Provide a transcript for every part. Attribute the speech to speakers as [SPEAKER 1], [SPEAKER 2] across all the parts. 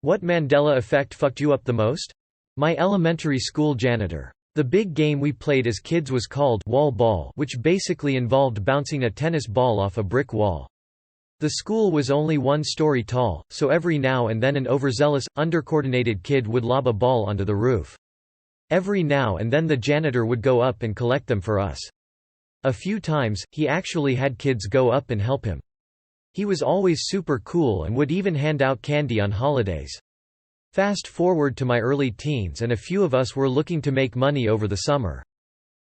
[SPEAKER 1] What Mandela effect fucked you up the most? My elementary school janitor. The big game we played as kids was called wall ball, which basically involved bouncing a tennis ball off a brick wall. The school was only 1 story tall, so every now and then an overzealous, undercoordinated kid would lob a ball onto the roof. Every now and then the janitor would go up and collect them for us. A few times, he actually had kids go up and help him. He was always super cool and would even hand out candy on holidays. Fast forward to my early teens and a few of us were looking to make money over the summer.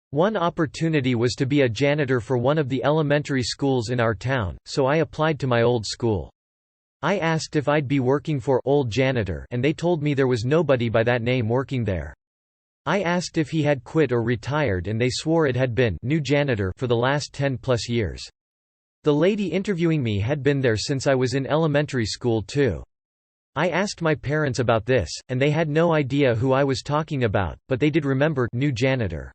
[SPEAKER 1] One opportunity was to be a janitor for one of the elementary schools in our town, so I applied to my old school. I asked if I'd be working for old janitor and they told me there was nobody by that name working there. I asked if he had quit or retired and they swore it had been new janitor for the last 10+ years. The lady interviewing me had been there since I was in elementary school too. I asked my parents about this, and they had no idea who I was talking about, but they did remember new janitor.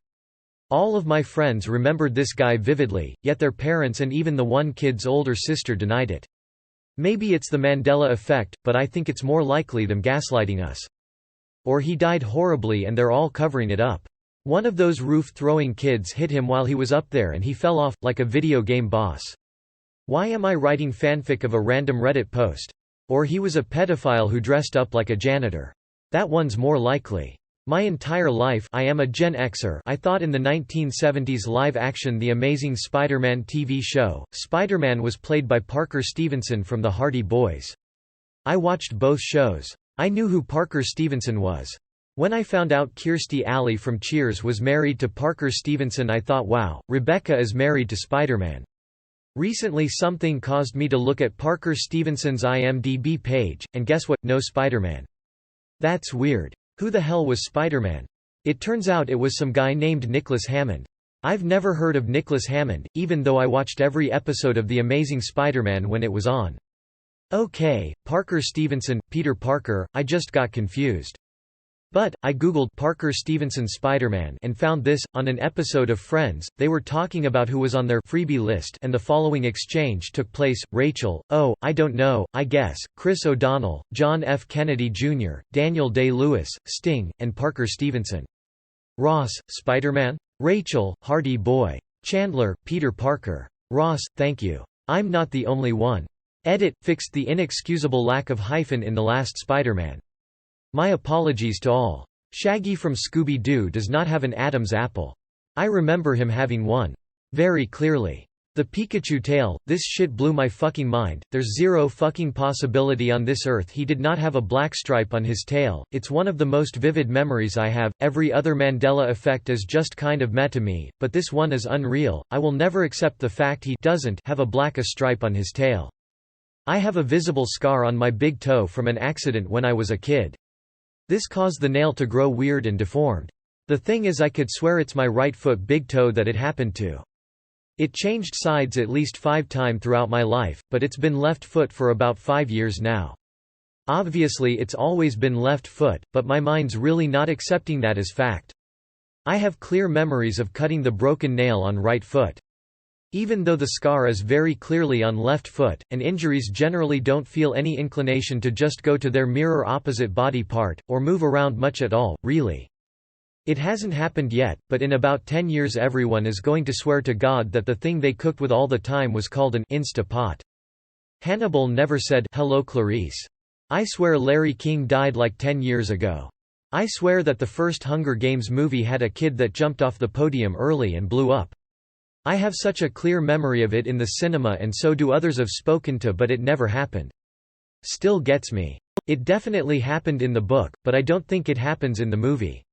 [SPEAKER 1] All of my friends remembered this guy vividly, yet their parents and even the one kid's older sister denied it. Maybe it's the Mandela effect, but I think it's more likely them gaslighting us. Or he died horribly and they're all covering it up. One of those roof-throwing kids hit him while he was up there and he fell off, like a video game boss. Why am I writing fanfic of a random Reddit post? Or he was a pedophile who dressed up like a janitor. That one's more likely. My entire life I am a Gen Xer. I thought in the 1970s live-action The Amazing Spider-Man TV show, Spider-Man was played by Parker Stevenson from the Hardy Boys. I watched both shows. I knew who Parker Stevenson was. When I found out Kirstie Alley from Cheers was married to Parker Stevenson, I thought, wow, Rebecca is married to Spider-Man. Recently something caused me to look at Parker Stevenson's IMDb page, and guess what? No Spider-Man. That's weird. Who the hell was Spider-Man? It turns out it was some guy named Nicholas Hammond. I've never heard of Nicholas Hammond, even though I watched every episode of The Amazing Spider-Man when it was on. Okay, Parker Stevenson, Peter Parker, I just got confused. But, I googled Parker Stevenson Spider-Man and found this, on an episode of Friends, they were talking about who was on their freebie list and the following exchange took place: Rachel, oh, I don't know, I guess, Chris O'Donnell, John F. Kennedy Jr., Daniel Day-Lewis, Sting, and Parker Stevenson. Ross, Spider-Man? Rachel, Hardy Boy. Chandler, Peter Parker. Ross, thank you. I'm not the only one. Edit, fixed the inexcusable lack of hyphen in the last Spider-Man. My apologies to all. Shaggy from Scooby-Doo does not have an Adam's apple. I remember him having one. Very clearly. The Pikachu tail, this shit blew my fucking mind. There's zero fucking possibility on this earth he did not have a black stripe on his tail. It's one of the most vivid memories I have. Every other Mandela effect is just kind of meh to me, but this one is unreal. I will never accept the fact he doesn't have a black stripe on his tail. I have a visible scar on my big toe from an accident when I was a kid. This caused the nail to grow weird and deformed. The thing is, I could swear it's my right foot big toe that it happened to. It changed sides at least 5 times throughout my life, but it's been left foot for about 5 years now. Obviously it's always been left foot, but my mind's really not accepting that as fact. I have clear memories of cutting the broken nail on right foot. Even though the scar is very clearly on left foot, and injuries generally don't feel any inclination to just go to their mirror opposite body part, or move around much at all, really. It hasn't happened yet, but in about 10 years everyone is going to swear to God that the thing they cooked with all the time was called an Insta-Pot. Hannibal never said, "Hello Clarice." I swear Larry King died like 10 years ago. I swear that the first Hunger Games movie had a kid that jumped off the podium early and blew up. I have such a clear memory of it in the cinema, and so do others I've spoken to, but it never happened. Still gets me. It definitely happened in the book, but I don't think it happens in the movie.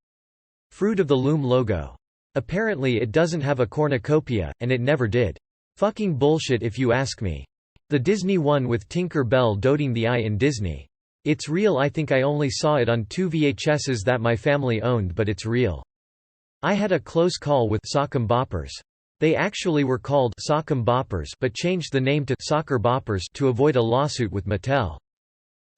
[SPEAKER 1] Fruit of the Loom logo. Apparently it doesn't have a cornucopia, and it never did. Fucking bullshit if you ask me. The Disney one with Tinker Bell dotting the I in Disney. It's real. I think I only saw it on 2 VHSs that my family owned, but it's real. I had a close call with Sock'em Boppers. They actually were called Sock'em Boppers but changed the name to Soccer Boppers to avoid a lawsuit with Mattel.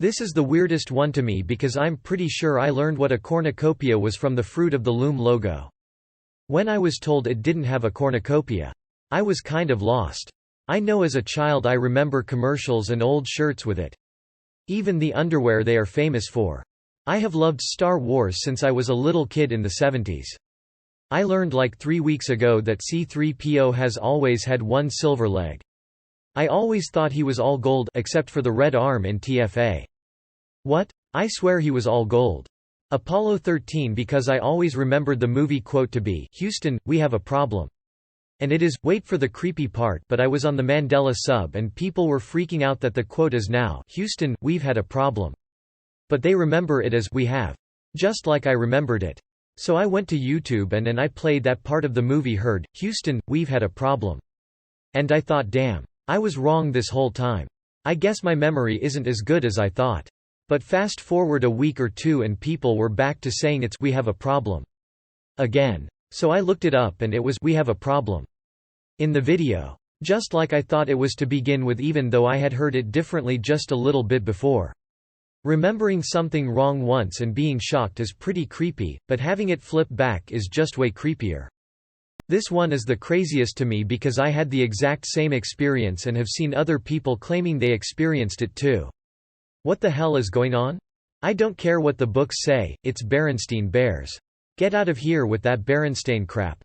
[SPEAKER 1] This is the weirdest one to me because I'm pretty sure I learned what a cornucopia was from the Fruit of the Loom logo. When I was told it didn't have a cornucopia, I was kind of lost. I know as a child I remember commercials and old shirts with it. Even the underwear they are famous for. I have loved Star Wars since I was a little kid in the 70s. I learned like 3 weeks ago that C-3PO has always had one silver leg. I always thought he was all gold except for the red arm in TFA. What? I swear he was all gold. Apollo 13 because I always remembered the movie quote to be, "Houston, we have a problem." And it is, wait for the creepy part, but I was on the Mandela sub and people were freaking out that the quote is now, "Houston, we've had a problem." But they remember it as, "we have." Just like I remembered it. So I went to YouTube and I played that part of the movie heard, "Houston, we've had a problem." And I thought, damn. I was wrong this whole time. I guess my memory isn't as good as I thought. But fast forward a week or two and people were back to saying it's "we have a problem" again. So I looked it up and it was "we have a problem" in the video. Just like I thought it was to begin with, even though I had heard it differently just a little bit before. Remembering something wrong once and being shocked is pretty creepy, but having it flip back is just way creepier. This one is the craziest to me because I had the exact same experience and have seen other people claiming they experienced it too. What the hell is going on? I don't care what the books say, it's Berenstain Bears. Get out of here with that Berenstain crap.